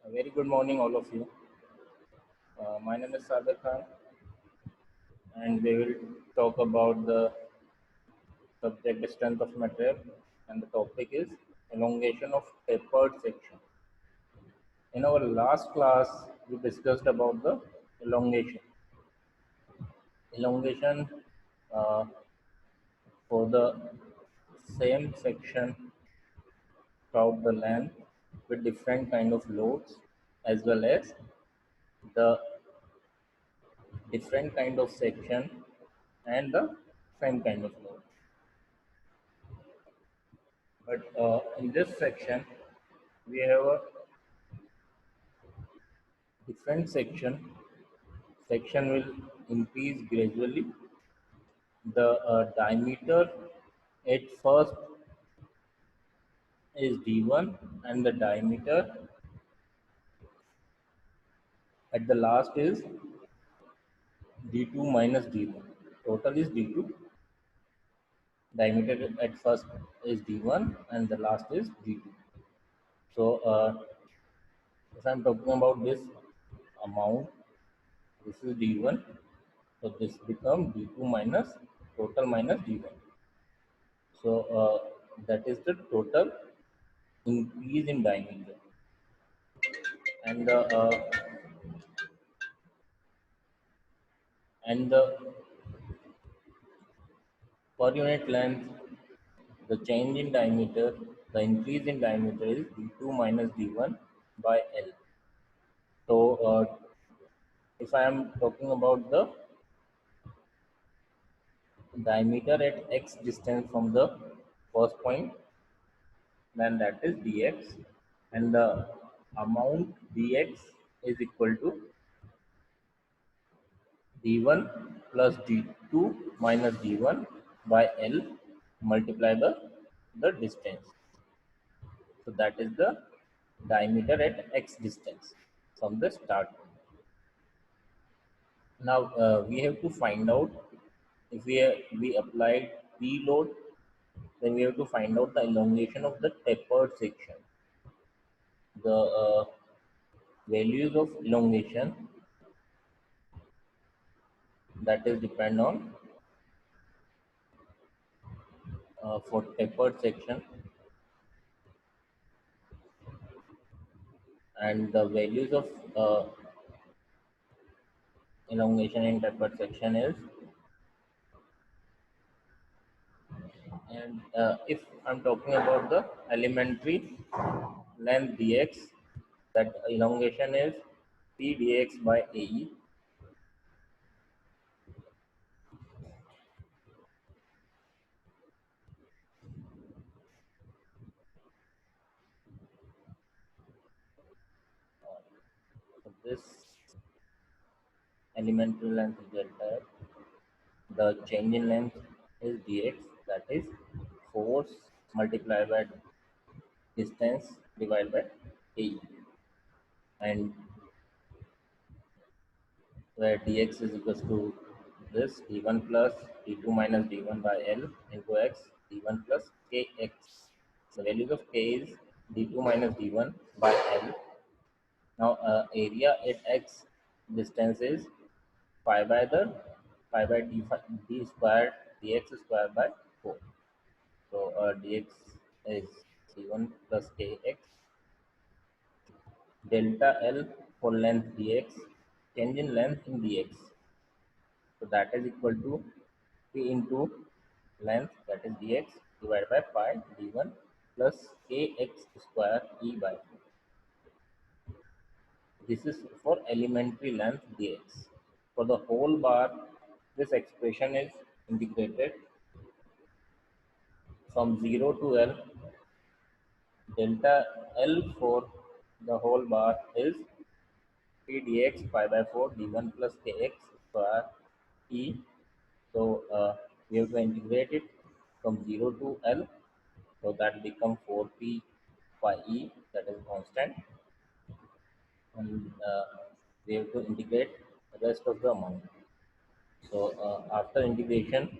A very good morning, all of you. My name is Sagar Khan, and we will talk about the subject strength of material, and the topic is elongation of tapered section. In our last class, we discussed about the elongation. Elongation uh, for the same section throughout the length with different kind of loads, as well as the different kind of section and the same kind of load. But in this section, we have a different section. Section will increase gradually. The diameter at first is d1, and the diameter at the last is d2 minus d1. Total is d2. Diameter at first is d1, and the last is d2. So if I'm talking about this amount, this is d1. So this become d2 minus total minus d1. So that is the total increase in diameter. And the and the per unit length, the change in diameter, the increase in diameter is d2 minus d1 by L. So if I am talking about the diameter at x distance from the first point, then that is dx, and the amount dx is equal to d1 plus d2 minus d1 by L multiplied by the distance. So that is the diameter at x distance from the start. Now we have to find out, if we applied P load, then we have to find out the elongation of the tapered section. The values of elongation, that is depend on for tapered section, and the values of elongation in tapered section is, and if I'm talking about the elementary length dx, that elongation is p dx by ae. So this elementary length is delta f. The change in length is dx, that is force multiplied by distance divided by ae, and where dx is equals to this d1 plus d2 minus d1 by L into x, d1 plus kx. The values of k is d2 minus d1 by L. Now area at x distance is pi by the pi by d square dx square by 4. So dx is d1 plus kx. Delta L for length dx, change in length in dx. So that is equal to p into length, that is dx, divided by pi d1 plus kx square e by 2. This is for elementary length dx. For the whole bar, this expression is integrated from 0 to L. Delta L for the whole bar is p dx pi by 4 d1 plus kx square e. So we have to integrate it from 0 to L. So that becomes 4p pi e, that is constant, and we have to integrate the rest of the amount. So after integration,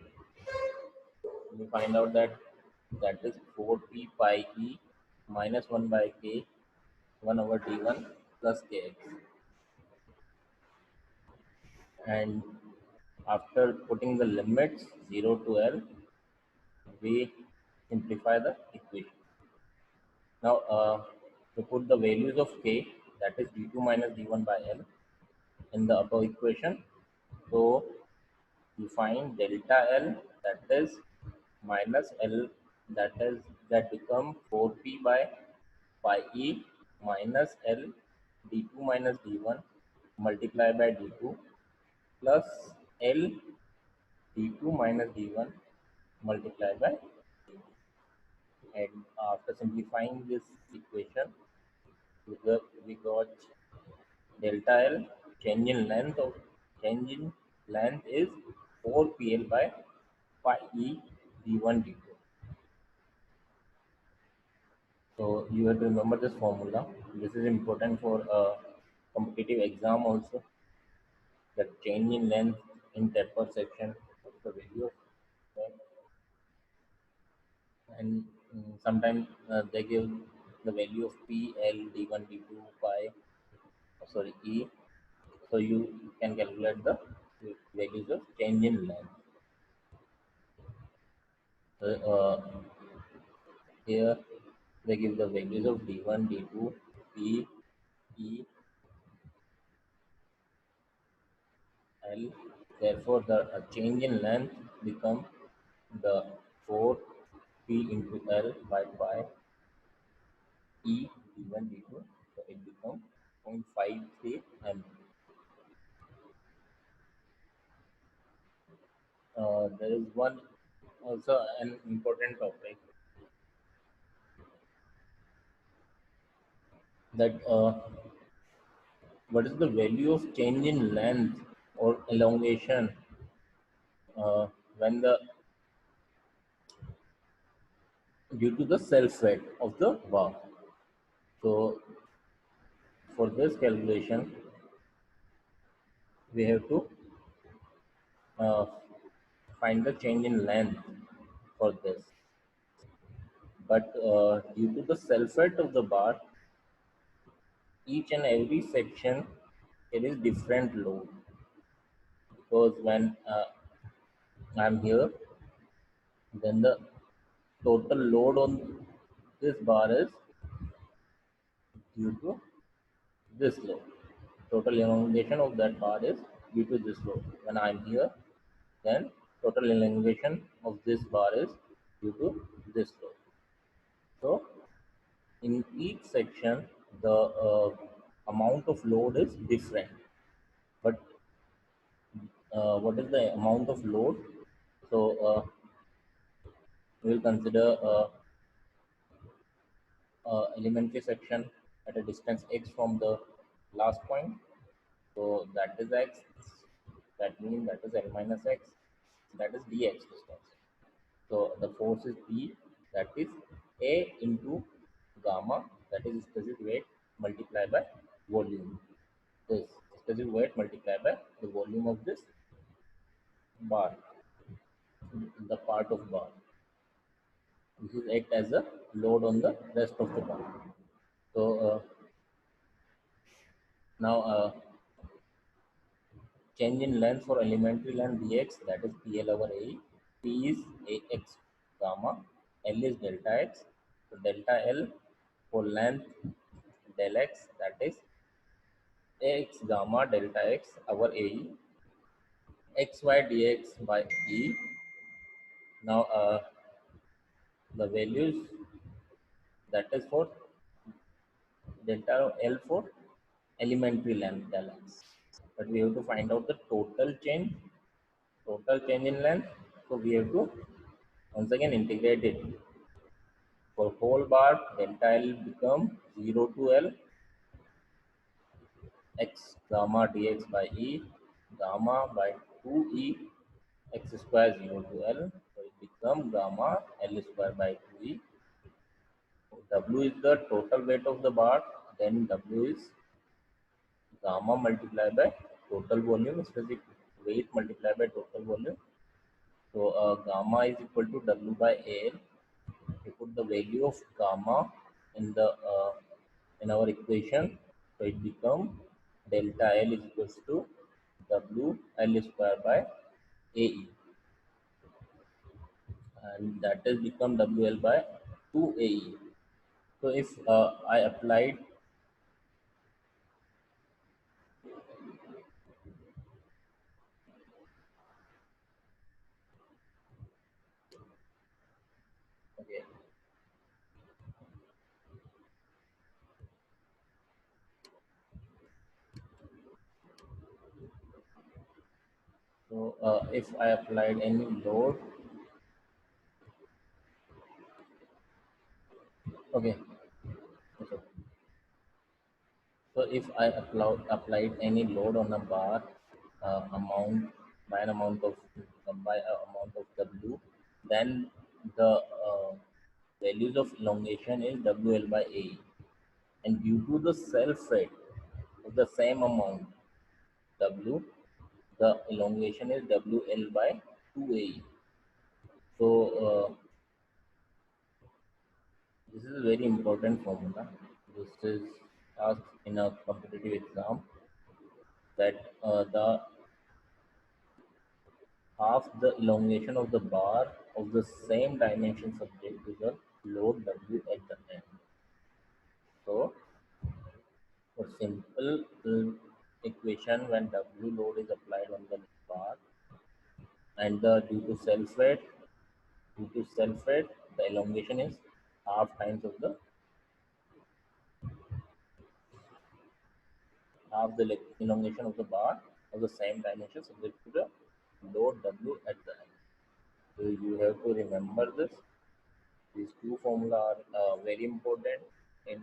we find out that is 4p pi e minus 1 by k 1 over d1 plus kx. And after putting the limits 0 to L, we simplify the equation. Now, to put the values of k, that is d2 minus d1 by L, in the upper equation. So, you find delta L, that is minus L, that become 4p by pi e minus L d2 minus d1 multiplied by d2 plus L d2 minus d1 multiplied by, and after simplifying this equation, we got delta L, change in length is 4pl by pi e d1 d2. So you have to remember this formula. This is important for a competitive exam also. The change in length in taper section, what's the value of that? And sometimes they give the value of P, L, D1, D2, pi, sorry, E. So you can calculate the values of change in length. So, here they give the values of D1, D2, P, E, L. Therefore, the change in length become the 4 P into L by pi E D1, D2. So it becomes 0.53 M. There is one also an important topic that what is the value of change in length or elongation when the due to the self weight of the bar. So for this calculation, we have to uh, find the change in length for this. But due to the self weight of the bar, each and every section it is different load, because when I'm here, then the total load on this bar is due to this load. Total elongation of that bar is due to this load. When I'm here, then total elongation of this bar is due to this load. So in each section, the amount of load is different. But what is the amount of load? So we will consider elementary section at a distance x from the last point. So that is x. That means that is L minus x. That is dx distance. So the force is P. That is A into gamma. That is specific weight multiplied by volume. This specific weight multiplied by the volume of this bar, the part of bar. This is act as a load on the rest of the bar. So now change in length for elementary length dx, that is PL over A. P is AX gamma, L is delta x. So delta L for length del x, that is AX gamma delta x over AE, xy dx by E. Now the values, that is for delta L for elementary length del x. But we have to find out the total change in length. So we have to once again integrate it. For whole bar, delta L become 0 to L x gamma dx by E, gamma by 2E x square 0 to L. So it become gamma L square by 2E. W is the total weight of the bar, then W is gamma multiplied by total volume, specific weight multiplied by total volume. So gamma is equal to W by L. We put the value of gamma in the in our equation. So it become delta L is equals to W L square by AE, and that has become WL by 2AE. So if I applied, okay, so if I applied any load, okay, so if I applied any load on a bar, amount by an amount of by a amount of W, then the values of elongation is WL by A, and due to the self rate of the same amount W, the elongation is WL by 2A. So this is a very important formula. This is asked in a competitive exam, that the half the elongation of the bar of the same dimension subject to the load W at the end. So for simple equation, when W load is applied on the bar, and the due to self rate, the elongation is half times of the half the elongation of the bar of the same dimension subject to the load W at the end. So you have to remember this. These two formula are very important in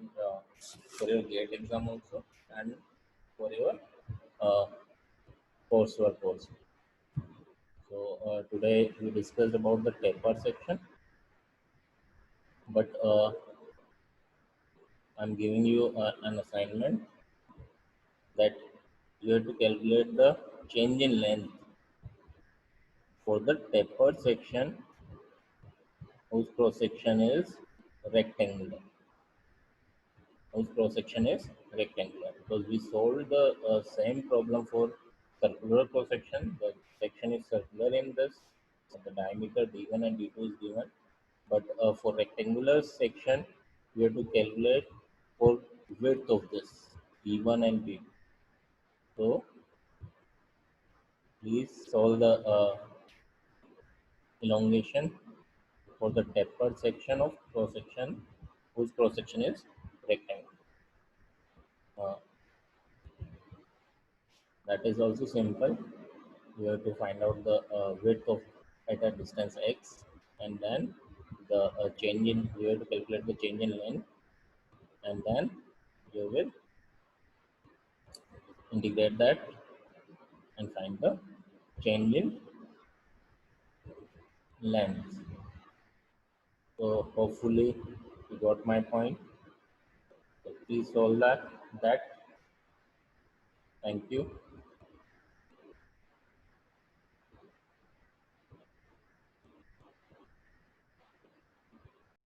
for your GATE exam also, and for your uh, coursework also. So today we discussed about the taper section, but I'm giving you an assignment that you have to calculate the change in length for the tapered section whose cross section is rectangular. Whose cross section is rectangular, because we solved the same problem for circular cross section. The section is circular in this, the diameter d1 and d2 is given, but for rectangular section we have to calculate for width of this d1 and d2. So please solve the elongation for the tapered section of cross section whose cross section is rectangle. Uh, that is also simple. You have to find out the width of at a distance x, and then the change in, you have to calculate the change in length, and then you will integrate that and find the change in length. So hopefully you got my point. So please solve that. Thank you.